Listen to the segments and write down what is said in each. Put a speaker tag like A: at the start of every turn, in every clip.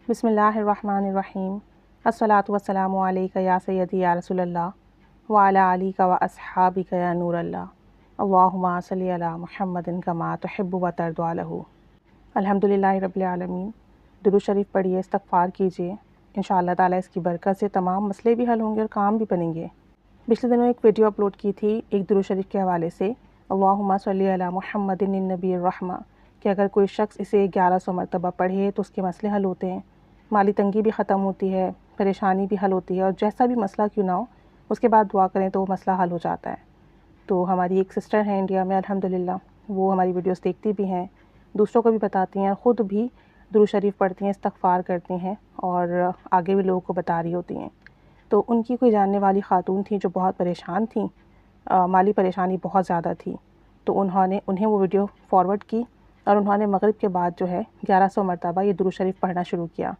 A: बिस्मिल्लाहिर्रहमानिर्रहीम। अस्सलातु वस्सलामु अलैका या सय्यदी या रसूलल्लाह व अला आलिका व अस्हाबिका या नूरल्लाह। अल्लाहुम्मा सल्लि अला मुहम्मदिन कमा तुहिब्बु व तर्दा लहू। अल्हम्दुलिल्लाहि रब्बिल आलमीन। दुरूद शरीफ पढ़िए, इस्तग़फ़ार कीजिए। इंशाअल्लाह ताला इसकी बरकत से तमाम मसले भी हल होंगे और काम भी बनेंगे। पिछले दिनों एक वीडियो अपलोड की थी एक दुरूद शरीफ के हवाले से, अल्लाहुम्मा सल्लि अला मुहम्मदिन नबीर रहमा, कि अगर कोई शख्स इसे 1100 मरतबा पढ़े तो उसके मसले हल होते हैं, माली तंगी भी ख़त्म होती है, परेशानी भी हल होती है, और जैसा भी मसला क्यों ना हो उसके बाद दुआ करें तो वो मसला हल हो जाता है। तो हमारी एक सिस्टर हैं इंडिया में अल्हम्दुलिल्लाह, वो हमारी वीडियोस देखती भी हैं, दूसरों को भी बताती हैं, ख़ुद भी दुरूद शरीफ पढ़ती हैं, इस्तग़फ़ार करती हैं और आगे भी लोगों को बता रही होती हैं। तो उनकी कोई जानने वाली ख़ातून थी जो बहुत परेशान थी, माली परेशानी बहुत ज़्यादा थी। तो उन्हें वो वीडियो फ़ॉरवर्ड की और उन्होंने मग़रिब के बाद जो है 1100 मरतबा ये दुरूद शरीफ पढ़ना शुरू किया।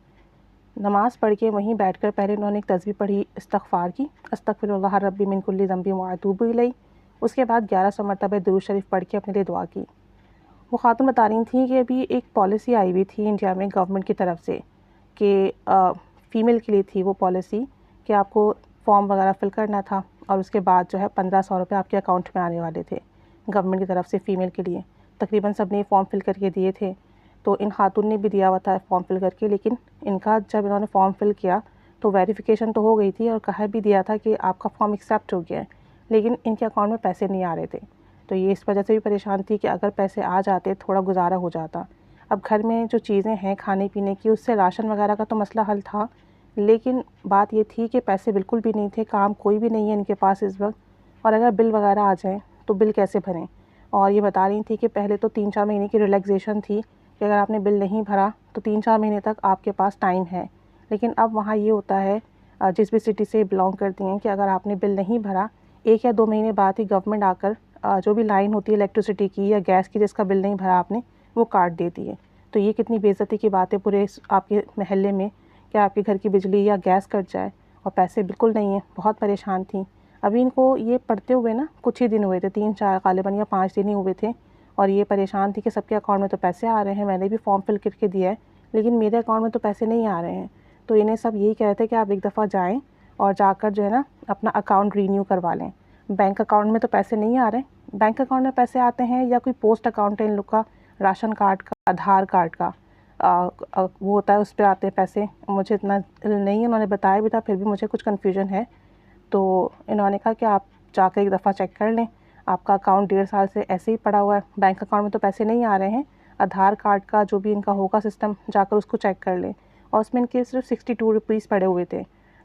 A: नमाज़ पढ़ के वहीं बैठकर पहले उन्होंने एक तस्बीह पढ़ी, इस्तग़फ़ार की, अस्तग़फ़िरुल्लाह रब्बी मिन कुल्लि ज़ंबिन व अतूबु इलैह। उसके बाद 1100 मरतबा दुरूद शरीफ पढ़ के अपने लिए दुआ की। वो ख़ातून बता रही थी कि अभी एक पॉलिसी आई हुई थी इंडिया में गवर्नमेंट की तरफ से कि फ़ीमेल के लिए थी वो पॉलिसी कि आपको फॉर्म वगैरह फ़िल करना था और उसके बाद जो है 1500 रुपये आपके अकाउंट में आने वाले थे गवर्नमेंट की तरफ से फ़ीमेल के लिए। तकरीबन सब ने फॉर्म फ़िल करके दिए थे, तो इन खातून ने भी दिया हुआ था फॉर्म फ़िल करके, लेकिन इनका जब इन्होंने फॉर्म फ़िल किया तो वेरिफ़िकेशन तो हो गई थी और कहा भी दिया था कि आपका फॉर्म एक्सेप्ट हो गया है, लेकिन इनके अकाउंट में पैसे नहीं आ रहे थे। तो ये इस वजह से भी परेशान थी कि अगर पैसे आ जाते थोड़ा गुजारा हो जाता। अब घर में जो चीज़ें हैं खाने पीने की, उससे राशन वगैरह का तो मसला हल था, लेकिन बात ये थी कि पैसे बिल्कुल भी नहीं थे, काम कोई भी नहीं है इनके पास इस वक्त, और अगर बिल वगैरह आ जाएँ तो बिल कैसे भरें। और ये बता रही थी कि पहले तो 3-4 महीने की रिलैक्सेशन थी कि अगर आपने बिल नहीं भरा तो 3-4 महीने तक आपके पास टाइम है, लेकिन अब वहाँ ये होता है जिस भी सिटी से बिलोंग करती हैं कि अगर आपने बिल नहीं भरा 1 या 2 महीने बाद ही गवर्नमेंट आकर जो भी लाइन होती है इलेक्ट्रिसिटी की या गैस की जिसका बिल नहीं भरा आपने, वो काट देती है। तो ये कितनी बेइज्जती की बात है पूरे आपके मोहल्ले में कि आपके घर की बिजली या गैस कट जाए और पैसे बिल्कुल नहीं हैं। बहुत परेशान थी। अभी इनको ये पढ़ते हुए ना कुछ ही दिन हुए थे, 3-4 ग़ालिबन या 5 दिन ही हुए थे, और ये परेशान थी कि सबके अकाउंट में तो पैसे आ रहे हैं, मैंने भी फॉर्म फिल करके दिया है, लेकिन मेरे अकाउंट में तो पैसे नहीं आ रहे हैं। तो इन्हें सब यही कह रहे थे कि आप एक दफ़ा जाएँ और जाकर जो है ना अपना अकाउंट रीन्यू करवा लें। बैंक अकाउंट में तो पैसे नहीं आ रहे, बैंक अकाउंट में पैसे आते हैं या कोई पोस्ट अकाउंट है इन लोग का, राशन कार्ड का, आधार कार्ड का वो होता है, उस पर आते हैं पैसे। मुझे इतना नहीं है, उन्होंने बताया भी था, फिर भी मुझे कुछ कन्फ्यूजन है। तो इन्होंने कहा कि आप जाकर एक दफ़ा चेक कर लें, आपका अकाउंट 1.5 साल से ऐसे ही पड़ा हुआ है, बैंक अकाउंट में तो पैसे नहीं आ रहे हैं, आधार कार्ड का जो भी इनका होगा सिस्टम जाकर उसको चेक कर लें। और उसमें इनके सिर्फ 62 रुपीज़ पड़े हुए थे।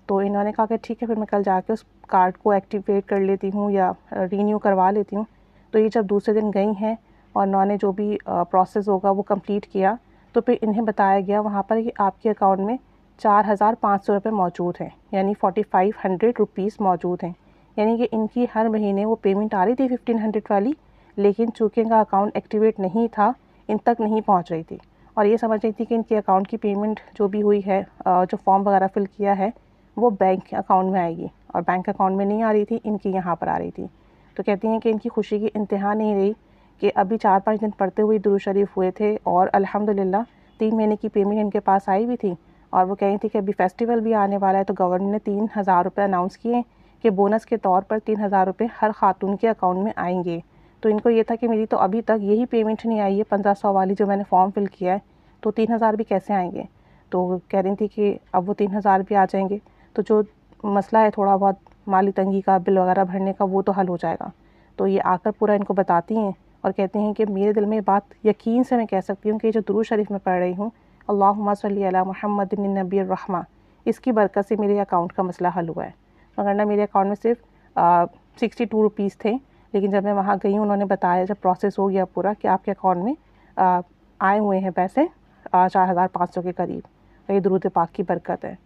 A: तो इन्होंने कहा कि ठीक है, फिर मैं कल जाके उस कार्ड को एक्टिवेट कर लेती हूँ या रीन्यू करवा लेती हूँ। तो ये जब दूसरे दिन गई हैं और इन्होंने जो भी प्रोसेस होगा वो कंप्लीट किया, तो फिर इन्हें बताया गया वहाँ पर कि आपके अकाउंट में 4500 रुपये मौजूद हैं, यानी 4500 रुपीज़ मौजूद हैं। यानी कि इनकी हर महीने वो पेमेंट आ रही थी 1500 वाली, लेकिन चूँकि इनका अकाउंट एक्टिवेट नहीं था, इन तक नहीं पहुँच रही थी। और ये समझ रही थी कि इनके अकाउंट की पेमेंट जो भी हुई है, जो फॉर्म वगैरह फ़िल किया है, वो बैंक अकाउंट में आएगी, और बैंक अकाउंट में नहीं आ रही थी, इनकी यहाँ पर आ रही थी। तो कहती हैं कि इनकी खुशी की इंतहा नहीं रही कि अभी 4-5 दिन पढ़ते हुए दुरूद शरीफ हुए थे और अल्हम्दुलिल्लाह 3 महीने की पेमेंट इनके पास आई भी थी। और वो कह रही थी कि अभी फेस्टिवल भी आने वाला है, तो गवर्नमेंट ने 3000 रुपये अनाउंस किए कि बोनस के तौर पर 3000 रुपये हर खातून के अकाउंट में आएंगे। तो इनको ये था कि मेरी तो अभी तक यही पेमेंट नहीं आई है 1500 वाली जो मैंने फॉर्म फिल किया है, तो 3000 भी कैसे आएंगे। तो कह रही थी कि अब वो 3000 भी आ जाएंगे तो जो मसला है थोड़ा बहुत माली तंगी का, बिल वगैरह भरने का, वो तो हल हो जाएगा। तो ये आकर पूरा इनको बताती हैं और कहती हैं कि मेरे दिल में बात यकीन से मैं कह सकती हूँ कि जो दुरूद शरीफ मैं पढ़ रही हूँ, अल्लाहुम्मा सल्ली अला मुहम्मदिन नबीर रहमा, इसकी बरकत से मेरे अकाउंट का मसला हल हुआ है। मगर ना मेरे अकाउंट में सिर्फ 62 रुपीज़ थे, लेकिन जब मैं वहाँ गई उन्होंने बताया, जब प्रोसेस हो गया पूरा, कि आपके अकाउंट में आए हुए हैं पैसे 4500 के करीब। तो ये दुरूद पाक की बरकत है।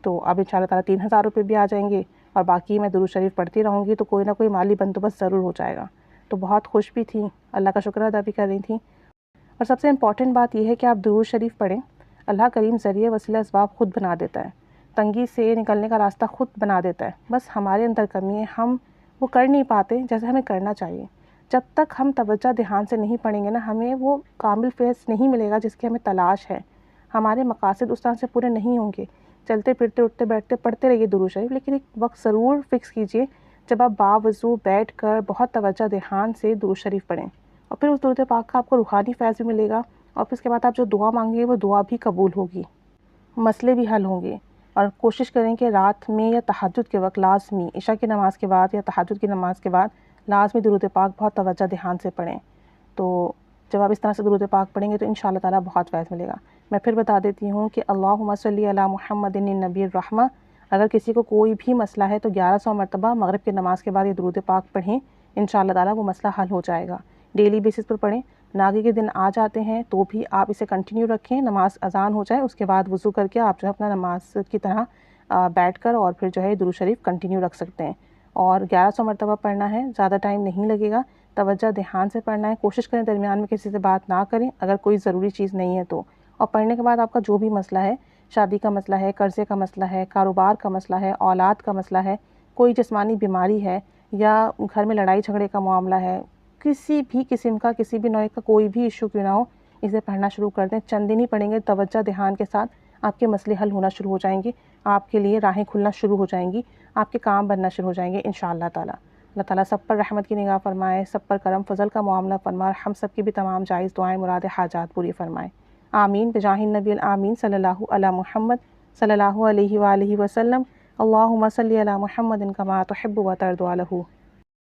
A: तो अब इंशाअल्लाह ताला 3000 रुपये भी आ जाएंगे और बाकी मैं दुरूद शरीफ पढ़ती रहूँगी तो कोई ना कोई माली बंदोबस्त ज़रूर हो जाएगा। तो बहुत खुश भी थी, अल्लाह का शुक्र अदा भी कर रही थी। और सबसे इम्पॉर्टेंट बात यह है कि आप दुरूद शरीफ पढ़ें, अल्लाह करीम ज़रिए वसीला असबाब ख़ुद बना देता है, तंगी से निकलने का रास्ता ख़ुद बना देता है। बस हमारे अंदर कमी है, हम वो कर नहीं पाते जैसे हमें करना चाहिए। जब तक हम तवज्जो ध्यान से नहीं पढ़ेंगे ना, हमें वो कामिल फेज़ नहीं मिलेगा जिसकी हमें तलाश है। हमारे मकासद उस तरह से पूरे नहीं होंगे। चलते फिरते उठते बैठते पढ़ते रहिए दुरूद शरीफ, लेकिन एक वक्त ज़रूर फ़िक्स कीजिए जब आप बावज़ू बैठ कर बहुत तवज्जो ध्यान से दुरूद शरीफ पढ़ें, और फिर उस दुरूद पाक का आपको रूहानी फ़ैज़ भी मिलेगा, और फिर उसके बाद आप जो दुआ मांगेंगे वो दुआ भी कबूल होगी, मसले भी हल होंगे। और कोशिश करें कि रात में या तहज्जुद के वक्त लाज़मी इशा की नमाज़ के बाद या तहज्जुद की नमाज़ के बाद लाज़मी दुरूद पाक बहुत तवज्जो ध्यान से पढ़ें। तो जब आप इस तरह से दुरूद पाक पढ़ेंगे तो इंशाअल्लाह ताला बहुत फ़ैज़ मिलेगा। मैं फिर बता देती हूँ कि अल्लाहुम्मा सल्ली अला मुहम्मदिन नबीर रहमा, अगर किसी को कोई भी मसला है तो 1100 मरतबा मगरिब की नमाज़ के बाद ये दुरूद पाक पढ़ें, इंशाअल्लाह ताला वो मसला हल हो जाएगा। डेली बेसिस पर पढ़ें। नागे के दिन आ जाते हैं तो भी आप इसे कंटिन्यू रखें, नमाज़ अज़ान हो जाए उसके बाद वज़ू करके आप जो है अपना नमाज की तरह बैठ कर और फिर जो है दुरूद शरीफ कंटिन्यू रख सकते हैं। और 1100 मरतबा पढ़ना है, ज़्यादा टाइम नहीं लगेगा, तवज्जो ध्यान से पढ़ना है। कोशिश करें दरमियान में किसी से बात ना करें अगर कोई ज़रूरी चीज़ नहीं है तो। और पढ़ने के बाद आपका जो भी मसला है, शादी का मसला है, कर्ज़े का मसला है, कारोबार का मसला है, औलाद का मसला है, कोई जिस्मानी बीमारी है, या घर में लड़ाई झगड़े का मामला है, किसी भी किस्म का, किसी भी नौई का कोई भी इशू क्यों ना हो, इसे पढ़ना शुरू कर दें। चंद दिन ही पढ़ेंगे तवज्जो ध्यान के साथ, आपके मसले हल होना शुरू हो जाएंगे, आपके लिए राहें खुलना शुरू हो जाएंगी, आपके काम बनना शुरू हो जाएंगे इंशाअल्लाह ताला। अल्लाह ताला सब पर रहमत की निगाह फरमाए, सब पर करम फ़ज़ल का मामला फरमाए, हम सब की भी तमाम जायज़ दुआएं मुराद हाजात पूरी फरमाए। आमीन बिजाहिन नबी आमीन सल्लल्लाहु अला मुहम्मद सल्लल्लाहु अलैहि व आलिहि वसल्लम। अल्लाहुम्मा सल्ली अला मुहम्मदिन कमा तुहिब्बु व तर्दु अलहु।